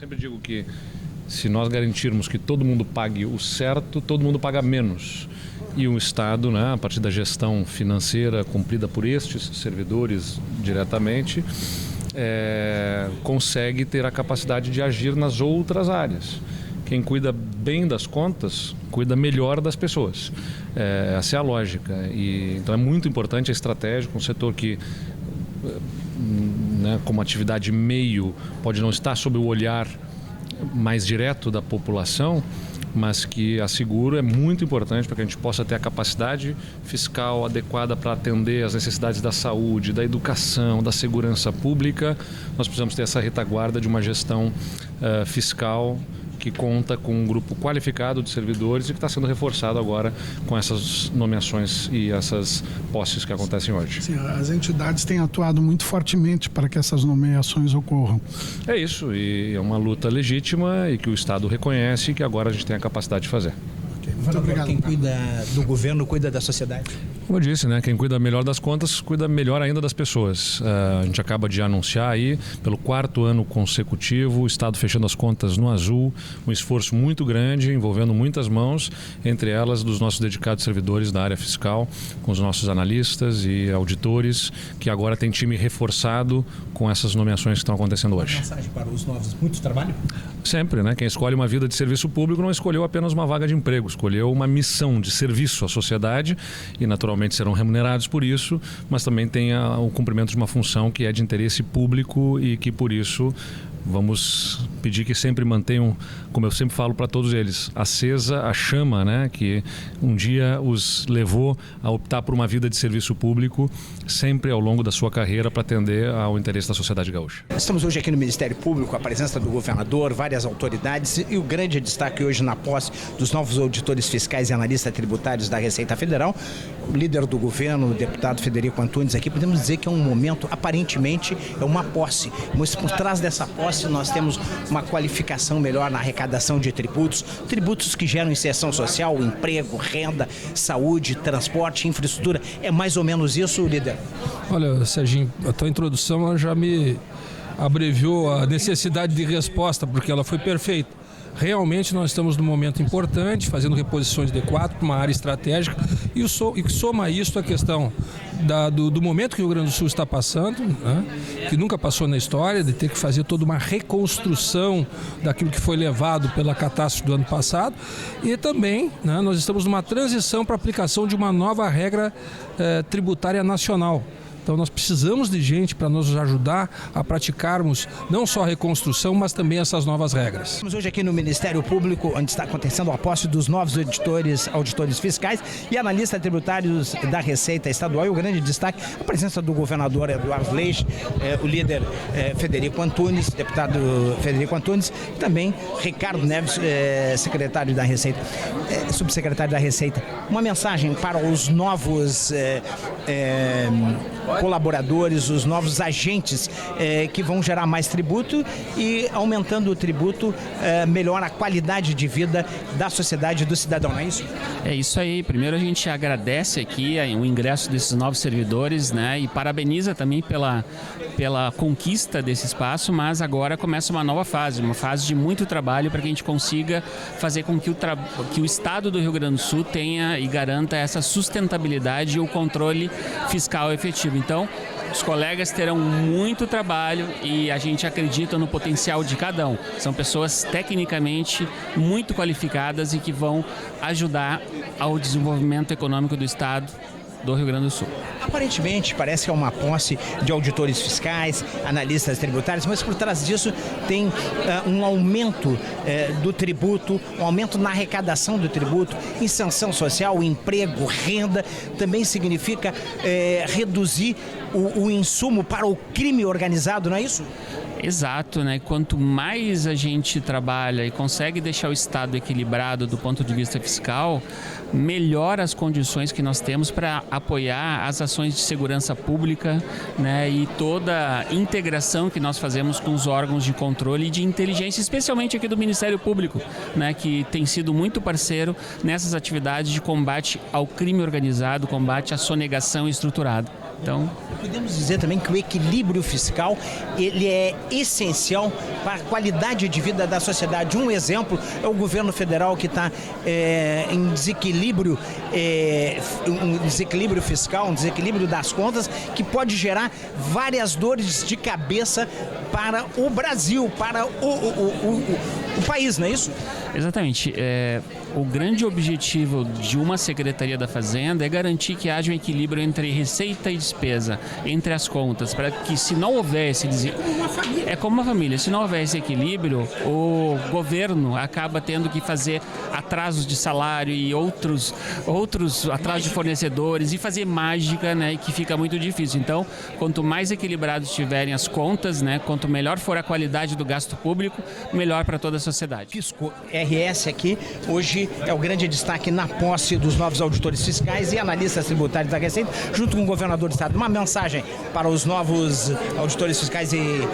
sempre digo que se nós garantirmos que todo mundo pague o certo, todo mundo paga menos. E o Estado, né, a partir da gestão financeira cumprida por estes servidores diretamente, consegue ter a capacidade de agir nas outras áreas. Quem cuida bem das contas, cuida melhor das pessoas. Essa é a lógica. Então é muito importante, é estratégico, um setor que, né, como atividade meio, pode não estar sob o olhar mais direto da população, mas que a seguro é muito importante para que a gente possa ter a capacidade fiscal adequada para atender as necessidades da saúde, da educação, da segurança pública. Nós precisamos ter essa retaguarda de uma gestão fiscal que conta com um grupo qualificado de servidores e que está sendo reforçado agora com essas nomeações e essas posses que acontecem hoje. Sim, as entidades têm atuado muito fortemente para que essas nomeações ocorram. É isso, e é uma luta legítima e que o Estado reconhece e que agora a gente tem a capacidade de fazer. Muito obrigado. Quem cuida do governo cuida da sociedade. Como eu disse, né, quem cuida melhor das contas, cuida melhor ainda das pessoas. A gente acaba de anunciar aí, pelo 4º ano consecutivo, o Estado fechando as contas no azul, um esforço muito grande, envolvendo muitas mãos, entre elas dos nossos dedicados servidores da área fiscal, com os nossos analistas e auditores, que agora tem time reforçado com essas nomeações que estão acontecendo hoje. Uma mensagem para os novos, muito trabalho? Sempre, né? Quem escolhe uma vida de serviço público não escolheu apenas uma vaga de emprego, escolheu uma missão de serviço à sociedade e naturalmente serão remunerados por isso, mas também tem o cumprimento de uma função que é de interesse público e que por isso vamos pedir que sempre mantenham, como eu sempre falo para todos eles, acesa a chama, né, que um dia os levou a optar por uma vida de serviço público, sempre ao longo da sua carreira para atender ao interesse da sociedade gaúcha. Estamos hoje aqui no Ministério Público, a presença do governador, várias autoridades e o grande destaque hoje na posse dos novos auditores fiscais e analistas tributários da Receita Federal. O líder do governo, o deputado Frederico Antunes, aqui podemos dizer que é um momento, aparentemente, é uma posse, mas por trás dessa posse nós temos uma qualificação melhor na arrecadação de tributos que geram inserção social, emprego, renda, saúde, transporte, infraestrutura. É mais ou menos isso, líder? Olha, Serginho, a tua introdução ela já me abreviou a necessidade de resposta, porque ela foi perfeita. Realmente nós estamos num momento importante, fazendo reposições de D4 para uma área estratégica e soma isso a questão do momento que o Rio Grande do Sul está passando, né, que nunca passou na história, de ter que fazer toda uma reconstrução daquilo que foi levado pela catástrofe do ano passado e também, né, nós estamos numa transição para a aplicação de uma nova regra tributária nacional. Então nós precisamos de gente para nos ajudar a praticarmos não só a reconstrução, mas também essas novas regras. Estamos hoje aqui no Ministério Público, onde está acontecendo a posse dos novos auditores fiscais e analistas tributários da Receita Estadual. E o grande destaque, a presença do governador Eduardo Leite, o líder Frederico Antunes, deputado Frederico Antunes, e também Ricardo Neves, secretário da Receita, subsecretário da Receita. Uma mensagem para os novos colaboradores, os novos agentes que vão gerar mais tributo e aumentando o tributo melhora a qualidade de vida da sociedade e do cidadão, não é isso? É isso aí. Primeiro a gente agradece aqui o ingresso desses novos servidores, né, e parabeniza também pela conquista desse espaço, mas agora começa uma nova fase, uma fase de muito trabalho para que a gente consiga fazer com que o Estado do Rio Grande do Sul tenha e garanta essa sustentabilidade e o controle fiscal efetivo. Então, os colegas terão muito trabalho e a gente acredita no potencial de cada um. São pessoas tecnicamente muito qualificadas e que vão ajudar ao desenvolvimento econômico do Estado do Rio Grande do Sul. Aparentemente, parece que é uma posse de auditores fiscais, analistas tributários, mas por trás disso tem um aumento do tributo, um aumento na arrecadação do tributo, isenção social, emprego, renda, também significa reduzir o insumo para o crime organizado, não é isso? Exato, né? Quanto mais a gente trabalha e consegue deixar o Estado equilibrado do ponto de vista fiscal, melhor as condições que nós temos para apoiar as ações de segurança pública, né? E toda a integração que nós fazemos com os órgãos de controle e de inteligência, especialmente aqui do Ministério Público, né? Que tem sido muito parceiro nessas atividades de combate ao crime organizado, combate à sonegação estruturada. Então, podemos dizer também que o equilíbrio fiscal ele é essencial para a qualidade de vida da sociedade. Um exemplo é o governo federal que está em desequilíbrio, um desequilíbrio fiscal, um desequilíbrio das contas, que pode gerar várias dores de cabeça para o Brasil, para o país, não é isso? exatamente. O grande objetivo de uma Secretaria da Fazenda é garantir que haja um equilíbrio entre receita e despesa, entre as contas, para que, se não houver esse é como uma família, se não houver esse equilíbrio, o governo acaba tendo que fazer atrasos de salário e outros atrasos de fornecedores e fazer mágica, né, que fica muito difícil. Então, quanto mais equilibrados estiverem as contas, né, quanto melhor for a qualidade do gasto público, melhor para toda a sociedade. Fisco RS aqui, hoje é o grande destaque na posse dos novos auditores fiscais e analistas tributários da Receita, junto com o governador do estado. Uma mensagem para os novos auditores fiscais e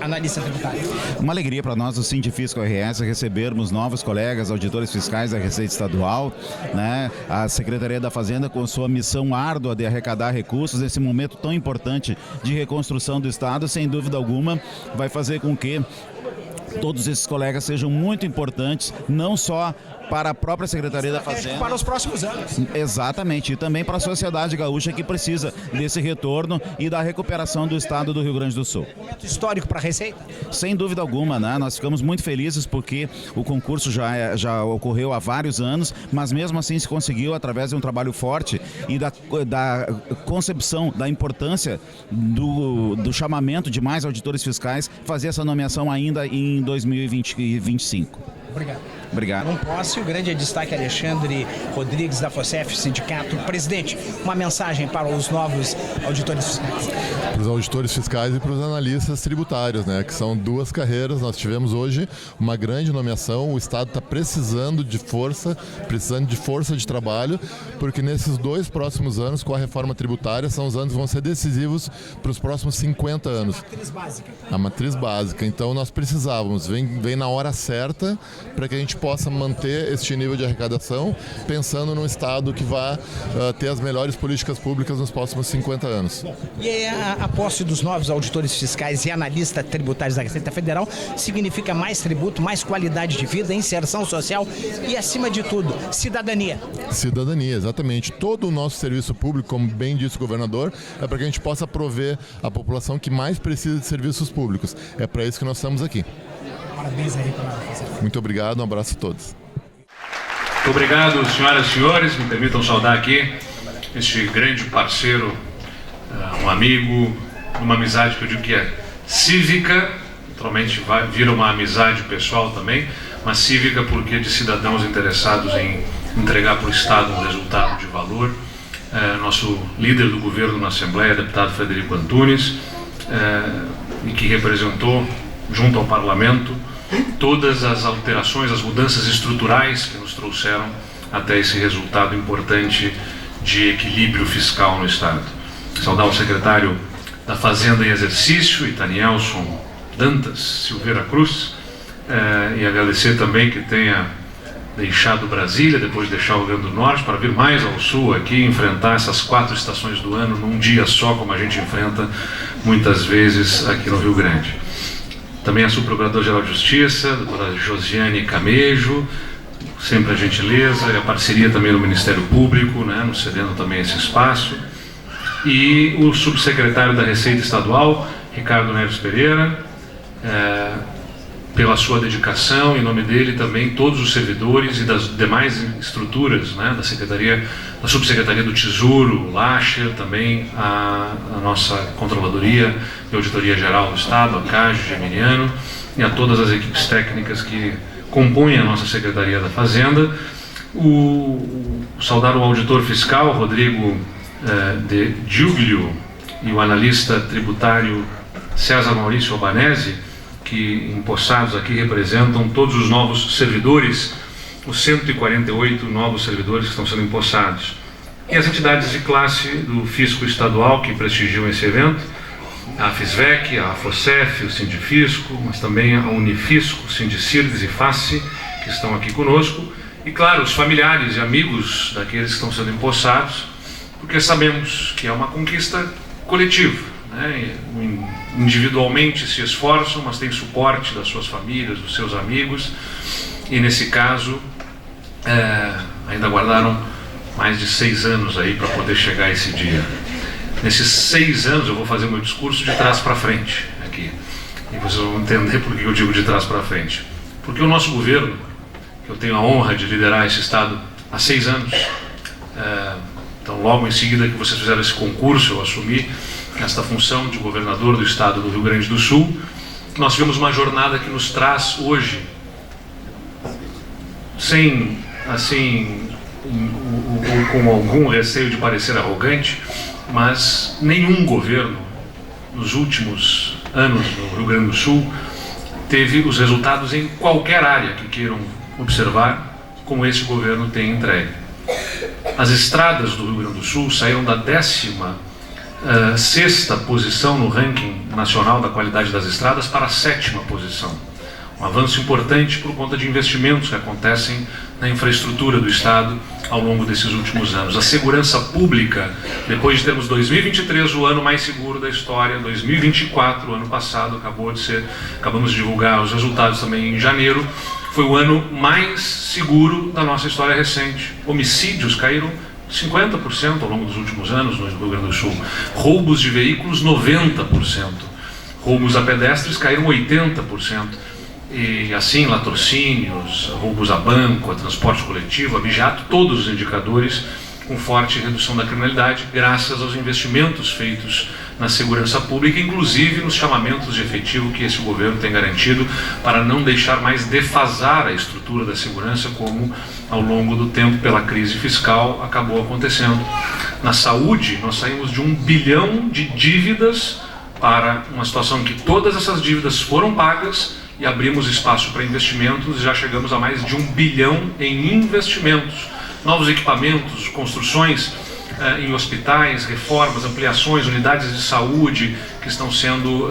analistas tributários. Uma alegria para nós do Sindifisco RS recebermos novos colegas auditores fiscais da Receita Estadual, né? A Secretaria da Fazenda, com sua missão árdua de arrecadar recursos nesse momento tão importante de reconstrução do estado, sem dúvida alguma vai fazer com que todos esses colegas sejam muito importantes, não só para a própria Secretaria da Fazenda, para os próximos anos. Exatamente, e também para a sociedade gaúcha, que precisa desse retorno e da recuperação do estado do Rio Grande do Sul. Momento histórico para a Receita? Sem dúvida alguma, né? Nós ficamos muito felizes porque o concurso já ocorreu há vários anos, mas mesmo assim se conseguiu, através de um trabalho forte e da concepção da importância do chamamento de mais auditores fiscais, fazer essa nomeação ainda em 2025. Obrigado. Obrigado. Não posso, o grande destaque é Alexandre Rodrigues, da FOSEF, sindicato. Presidente, uma mensagem para os novos auditores fiscais. Para os auditores fiscais e para os analistas tributários, né, que são duas carreiras. Nós tivemos hoje uma grande nomeação, o Estado está precisando de força de trabalho, porque nesses 2 próximos anos, com a reforma tributária, são os anos que vão ser decisivos para os próximos 50 anos. Matriz básica. A matriz básica. Então nós precisávamos, vem na hora certa, para que a gente possa manter este nível de arrecadação, pensando num Estado que vá ter as melhores políticas públicas nos próximos 50 anos. E a posse dos novos auditores fiscais e analistas tributários da Receita Federal significa mais tributo, mais qualidade de vida, inserção social e, acima de tudo, cidadania. Cidadania, exatamente. Todo o nosso serviço público, como bem disse o governador, é para que a gente possa prover a população que mais precisa de serviços públicos. É para isso que nós estamos aqui. Parabéns aí para você. Muito obrigado, um abraço a todos. Muito obrigado, senhoras e senhores. Me permitam saudar aqui este grande parceiro, um amigo, uma amizade que eu digo que é cívica, naturalmente vira uma amizade pessoal também, mas cívica porque de cidadãos interessados em entregar para o Estado um resultado de valor. Nosso líder do governo na Assembleia, deputado Frederico Antunes, e que representou junto ao Parlamento todas as alterações, as mudanças estruturais que nos trouxeram até esse resultado importante de equilíbrio fiscal no Estado. Saudar o secretário da Fazenda em exercício, Itanielson Dantas Silveira Cruz, e agradecer também que tenha deixado Brasília, depois de deixar o Rio Grande do Norte, para vir mais ao Sul aqui, enfrentar essas 4 estações do ano num dia só, como a gente enfrenta muitas vezes aqui no Rio Grande. Também a Subprocuradora-Geral de Justiça, a doutora Josiane Camejo, sempre a gentileza, e a parceria também do Ministério Público, né, nos cedendo também esse espaço. E o subsecretário da Receita Estadual, Ricardo Neves Pereira, pela sua dedicação, em nome dele também todos os servidores e das demais estruturas, né, da Subsecretaria do Tesouro, o Lacher, também a nossa Controladoria e Auditoria Geral do Estado, a CAGE, Geminiano, e a todas as equipes técnicas que compõem a nossa Secretaria da Fazenda. Saudar o auditor fiscal, Rodrigo de Giuglio, e o analista tributário César Maurício Albanese, que empossados aqui representam todos os novos servidores, os 148 novos servidores que estão sendo empossados. E as entidades de classe do Fisco Estadual que prestigiam esse evento, a FISVEC, a FOSEF, o Sindifisco, mas também a Unifisco, Sindicirdes e FACE, que estão aqui conosco. E, claro, os familiares e amigos daqueles que estão sendo empossados, porque sabemos que é uma conquista coletiva, né? Individualmente se esforçam, mas têm suporte das suas famílias, dos seus amigos, e nesse caso ainda guardaram mais de 6 anos aí para poder chegar a esse dia. Nesses 6 anos eu vou fazer meu discurso de trás para frente aqui, e vocês vão entender por que eu digo de trás para frente. Porque o nosso governo, que eu tenho a honra de liderar esse estado há 6 anos, então logo em seguida que vocês fizeram esse concurso, eu assumi esta função de governador do estado do Rio Grande do Sul. Nós tivemos uma jornada que nos traz hoje, sem, assim, com algum receio de parecer arrogante, mas nenhum governo nos últimos anos no Rio Grande do Sul teve os resultados em qualquer área que queiram observar como esse governo tem entregue. As estradas do Rio Grande do Sul saíram da 16ª posição no ranking nacional da qualidade das estradas para a 7ª posição. Um avanço importante por conta de investimentos que acontecem na infraestrutura do Estado ao longo desses últimos anos. A segurança pública, depois de termos 2023, o ano mais seguro da história, 2024, o ano passado, acabamos de divulgar os resultados também em janeiro, foi o ano mais seguro da nossa história recente. Homicídios caíram 50% ao longo dos últimos anos no Rio Grande do Sul. Roubos de veículos, 90%. Roubos a pedestres caíram 80%. E assim, latrocínios, roubos a banco, a transporte coletivo, abigeato, todos os indicadores com forte redução da criminalidade, graças aos investimentos feitos na segurança pública, inclusive nos chamamentos de efetivo que esse governo tem garantido para não deixar mais defasar a estrutura da segurança, como ao longo do tempo, pela crise fiscal, acabou acontecendo. Na saúde, nós saímos de 1 bilhão de dívidas para uma situação em que todas essas dívidas foram pagas e abrimos espaço para investimentos, e já chegamos a mais de 1 bilhão em investimentos. Novos equipamentos, construções em hospitais, reformas, ampliações, unidades de saúde que estão sendo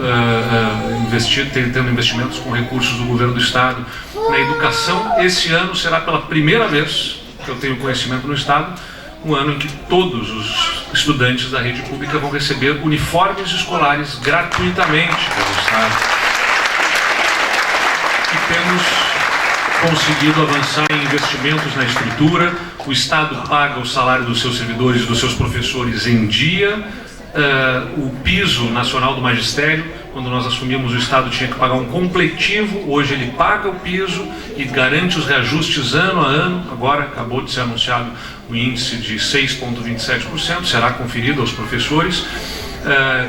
tendo investimentos com recursos do governo do Estado. Na educação, esse ano será pela primeira vez que eu tenho conhecimento no Estado, um ano em que todos os estudantes da rede pública vão receber uniformes escolares gratuitamente pelo Estado. E temos conseguido avançar em investimentos na estrutura. O Estado paga o salário dos seus servidores e dos seus professores em dia. O piso nacional do magistério, quando nós assumimos, o Estado tinha que pagar um completivo. Hoje ele paga o piso e garante os reajustes ano a ano. Agora acabou de ser anunciado o índice de 6,27%, será conferido aos professores,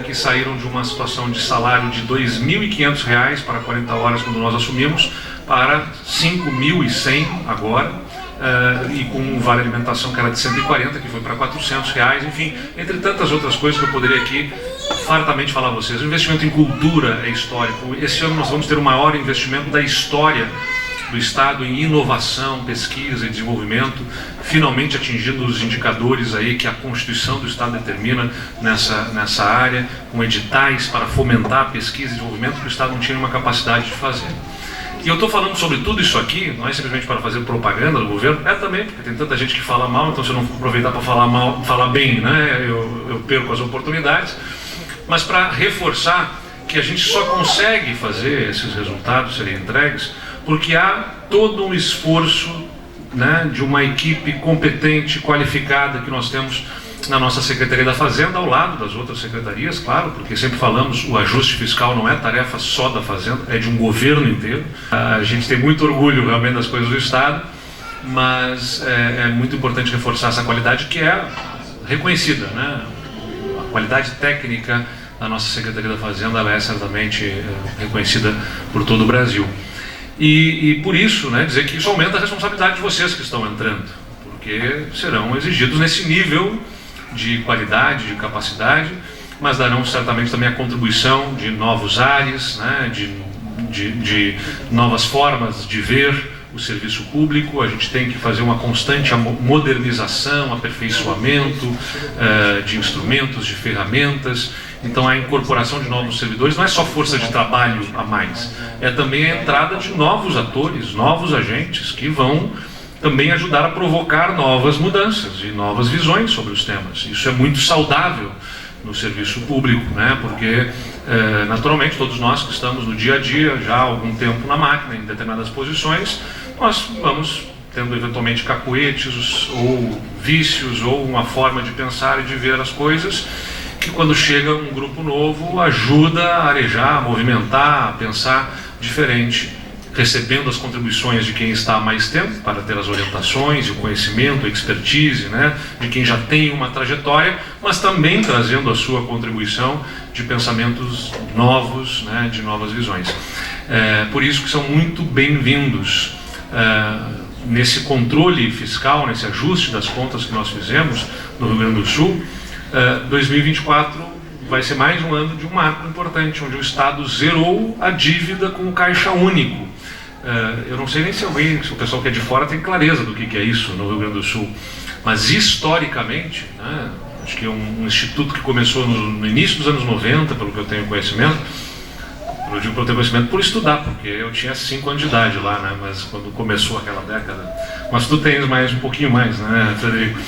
que saíram de uma situação de salário de R$ 2.500 para 40 horas quando nós assumimos, para R$ 5.100 agora, e com um vale alimentação que era de 140, que foi para R$ 400, enfim, entre tantas outras coisas que eu poderia aqui fartamente falar a vocês. O investimento em cultura é histórico. Esse ano nós vamos ter o maior investimento da história do Estado em inovação, pesquisa e desenvolvimento, finalmente atingindo os indicadores aí que a Constituição do Estado determina nessa área, com editais para fomentar a pesquisa e desenvolvimento que o Estado não tinha uma capacidade de fazer. E eu estou falando sobre tudo isso aqui, não é simplesmente para fazer propaganda do governo, é também porque tem tanta gente que fala mal, então se eu não aproveitar para falar bem, né, eu perco as oportunidades, mas para reforçar que a gente só consegue fazer esses resultados serem entregues porque há todo um esforço, né, de uma equipe competente, qualificada que nós temos na nossa Secretaria da Fazenda, ao lado das outras secretarias, claro, porque sempre falamos, o ajuste fiscal não é tarefa só da Fazenda, é de um governo inteiro. A gente tem muito orgulho realmente das coisas do Estado, mas é muito importante reforçar essa qualidade que é reconhecida, né? A qualidade técnica da nossa Secretaria da Fazenda ela é certamente reconhecida por todo o Brasil. E por isso, né, dizer que isso aumenta a responsabilidade de vocês que estão entrando, porque serão exigidos nesse nível de qualidade, de capacidade, mas darão certamente também a contribuição de novos ares, né, de novas formas de ver o serviço público. A gente tem que fazer uma constante modernização, aperfeiçoamento de instrumentos, de ferramentas. Então a incorporação de novos servidores não é só força de trabalho a mais, é também a entrada de novos atores, novos agentes que vão também ajudar a provocar novas mudanças e novas visões sobre os temas. Isso é muito saudável no serviço público, né? Porque naturalmente todos nós que estamos no dia a dia, já há algum tempo na máquina, em determinadas posições, nós vamos tendo eventualmente cacoetes ou vícios ou uma forma de pensar e de ver as coisas que, quando chega um grupo novo, ajuda a arejar, a movimentar, a pensar diferente, recebendo as contribuições de quem está há mais tempo para ter as orientações, o conhecimento, a expertise, né, de quem já tem uma trajetória, mas também trazendo a sua contribuição de pensamentos novos, né, de novas visões. Por isso que são muito bem-vindos nesse controle fiscal, nesse ajuste das contas que nós fizemos no Rio Grande do Sul. 2024 vai ser mais um ano de um marco importante, onde o Estado zerou a dívida com o Caixa Único. Eu não sei nem se o pessoal que é de fora tem clareza do que é isso no Rio Grande do Sul, mas historicamente, né, acho que é um instituto que começou no início dos anos 90, pelo que eu tenho conhecimento. Eu digo que eu tenho conhecimento por estudar, porque eu tinha 5 anos de idade lá, né, mas quando começou aquela década. Mas tu tens um pouquinho mais, né, Frederico?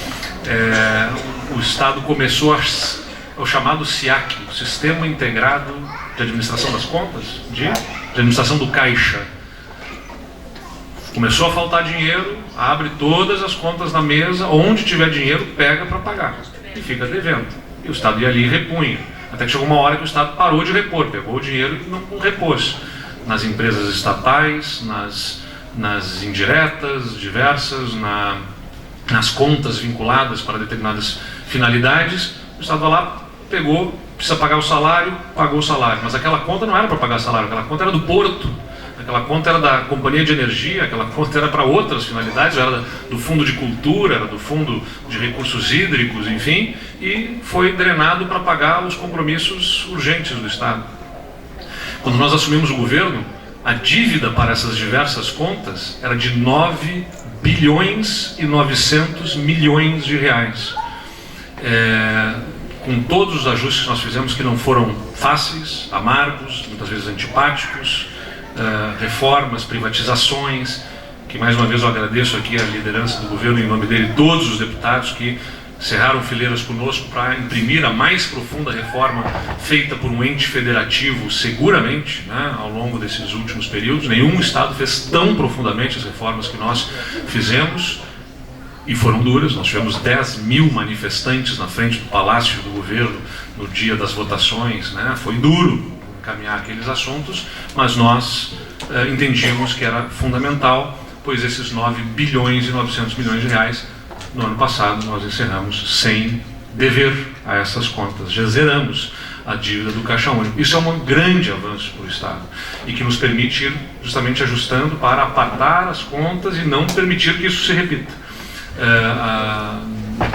O Estado começou o chamado SIAC, o Sistema Integrado de Administração das Contas, de administração do Caixa. Começou a faltar dinheiro, abre todas as contas na mesa, onde tiver dinheiro, pega para pagar, e fica devendo. E o Estado ia ali e repunha. Até que chegou uma hora que o Estado parou de repor, pegou o dinheiro e não repôs. Nas empresas estatais, nas indiretas, diversas, nas contas vinculadas para determinadas finalidades, o Estado vai lá, pegou, precisa pagar o salário, pagou o salário. Mas aquela conta não era para pagar salário, aquela conta era do porto, aquela conta era da companhia de energia, aquela conta era para outras finalidades, era do fundo de cultura, era do fundo de recursos hídricos, enfim, e foi drenado para pagar os compromissos urgentes do Estado. Quando nós assumimos o governo, a dívida para essas diversas contas era de 9 bilhões e 900 milhões de reais. Com todos os ajustes que nós fizemos, que não foram fáceis, amargos, muitas vezes antipáticos, reformas, privatizações, que mais uma vez eu agradeço aqui a liderança do governo, em nome dele, todos os deputados que cerraram fileiras conosco para imprimir a mais profunda reforma feita por um ente federativo, seguramente, né, ao longo desses últimos períodos. Nenhum Estado fez tão profundamente as reformas que nós fizemos, e foram duras. Nós tivemos 10 mil manifestantes na frente do Palácio do Governo no dia das votações, né? Foi duro encaminhar aqueles assuntos, mas nós entendíamos que era fundamental, pois esses 9 bilhões e 900 milhões de reais, no ano passado, nós encerramos sem dever a essas contas, já zeramos a dívida do Caixa Único. Isso é um grande avanço para o Estado e que nos permite ir justamente ajustando para apartar as contas e não permitir que isso se repita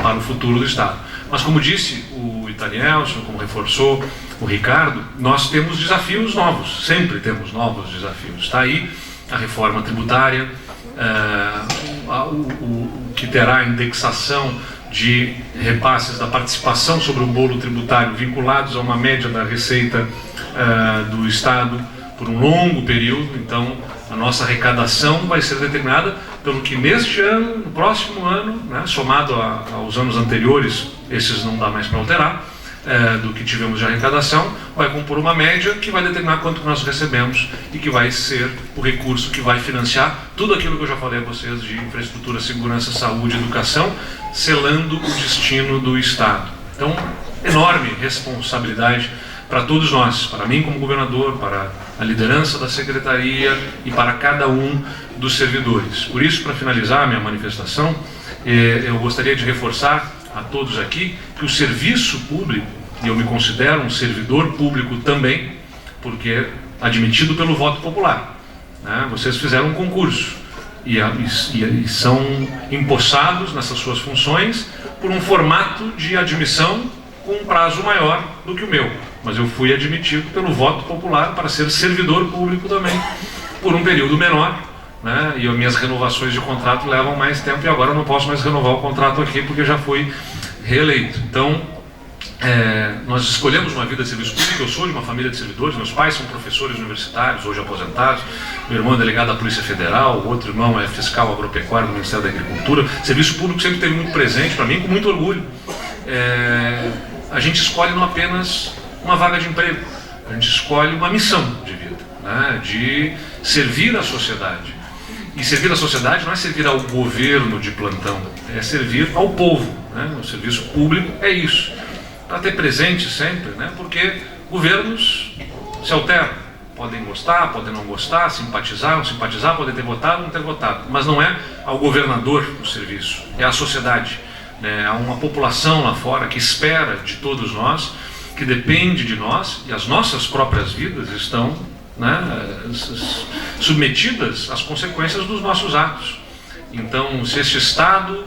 para o futuro do Estado. Mas, como disse o Itanielson, como reforçou o Ricardo, nós temos desafios novos, sempre temos novos desafios. Está aí a reforma tributária, o que terá indexação de repasses da participação sobre o bolo tributário vinculados a uma média da receita do Estado por um longo período. Então, a nossa arrecadação vai ser determinada pelo que neste ano, no próximo ano, né, somado aos anos anteriores, esses não dá mais para alterar, do que tivemos de arrecadação, vai compor uma média que vai determinar quanto nós recebemos e que vai ser o recurso que vai financiar tudo aquilo que eu já falei a vocês de infraestrutura, segurança, saúde, educação, selando o destino do Estado. Então, enorme responsabilidade para todos nós, para mim como governador, para a liderança da Secretaria e para cada um dos servidores. Por isso, para finalizar a minha manifestação, eu gostaria de reforçar a todos aqui que o serviço público, e eu me considero um servidor público também, porque é admitido pelo voto popular, né? Vocês fizeram um concurso e são empossados nessas suas funções por um formato de admissão com um prazo maior do que o meu, mas eu fui admitido pelo voto popular para ser servidor público também, por um período menor, né? E as minhas renovações de contrato levam mais tempo e agora eu não posso mais renovar o contrato aqui porque eu já fui reeleito. Então, Nós escolhemos uma vida de serviço público. Eu sou de uma família de servidores, meus pais são professores universitários, hoje aposentados, meu irmão é delegado da Polícia Federal, o outro irmão é fiscal agropecuário do Ministério da Agricultura. Serviço público sempre esteve muito presente para mim, com muito orgulho. A gente escolhe não apenas uma vaga de emprego, a gente escolhe uma missão de vida, né? De servir a sociedade. E servir a sociedade não é servir ao governo de plantão, é servir ao povo, né? O serviço público é isso. Para ter presente sempre, né? Porque governos se alteram, podem gostar, podem não gostar, simpatizar, não simpatizar, podem ter votado, não ter votado, mas não é ao governador o serviço, é à sociedade, né? Há uma população lá fora que espera de todos nós, que depende de nós, e as nossas próprias vidas estão, né, submetidas às consequências dos nossos atos. Então, se este Estado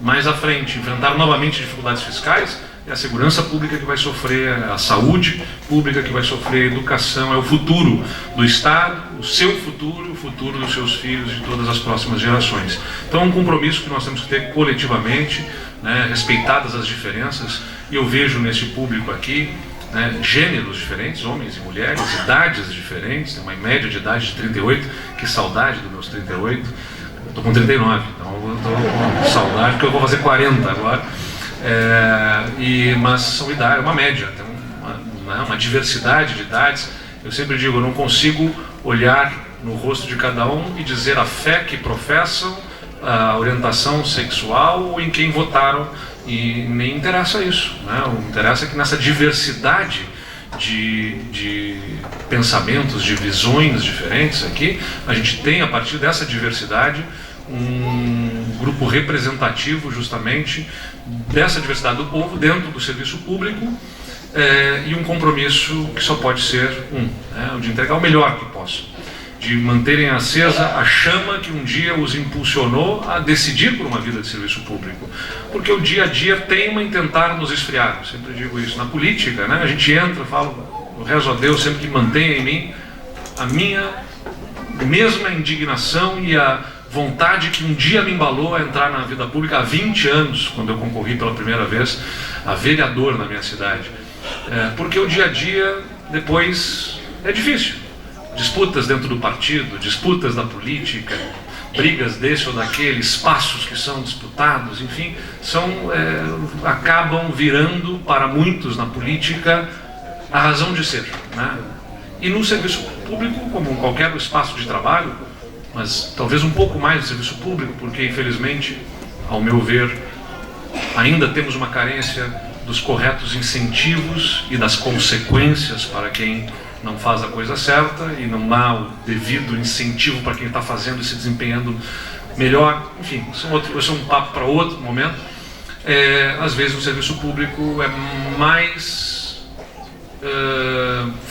mais à frente enfrentar novamente dificuldades fiscais, é a segurança pública que vai sofrer, a saúde pública que vai sofrer, a educação, é o futuro do Estado, o seu futuro, o futuro dos seus filhos e de todas as próximas gerações. Então é um compromisso que nós temos que ter coletivamente, né, respeitadas as diferenças, e eu vejo nesse público aqui, né, gêneros diferentes, homens e mulheres, idades diferentes, tem uma média de idade de 38, que saudade dos meus 38, estou com 39, então eu estou com saudade, porque eu vou fazer 40 agora. Mas são idades, uma média, tem uma diversidade de idades. Eu sempre digo, eu não consigo olhar no rosto de cada um e dizer a fé que professam, a orientação sexual ou em quem votaram, e nem interessa isso, né? O que interessa é que nessa diversidade de pensamentos, de visões diferentes aqui, a gente tem, a partir dessa diversidade, um grupo representativo justamente dessa diversidade do povo dentro do serviço público, e um compromisso que só pode ser né, de entregar o melhor que posso, de manterem acesa a chama que um dia os impulsionou a decidir por uma vida de serviço público, porque o dia a dia teima em tentar nos esfriar. Eu sempre digo isso na política, né? A gente entra, falo, eu rezo a Deus sempre que mantenha em mim a minha mesma indignação e a vontade que um dia me embalou a entrar na vida pública há 20 anos, quando eu concorri pela primeira vez a vereador na minha cidade. Porque o dia a dia depois é difícil. Disputas dentro do partido, disputas da política, brigas desse ou daquele, espaços que são disputados, enfim, acabam virando para muitos na política a razão de ser, né? E no serviço público, como em qualquer espaço de trabalho, mas talvez um pouco mais no serviço público, porque infelizmente, ao meu ver, ainda temos uma carência dos corretos incentivos e das consequências para quem não faz a coisa certa, e não há o devido incentivo para quem está fazendo e se desempenhando melhor. Enfim, isso é um papo para outro momento. Às vezes no serviço público é mais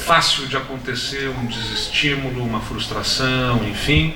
fácil de acontecer um desestímulo, uma frustração, enfim,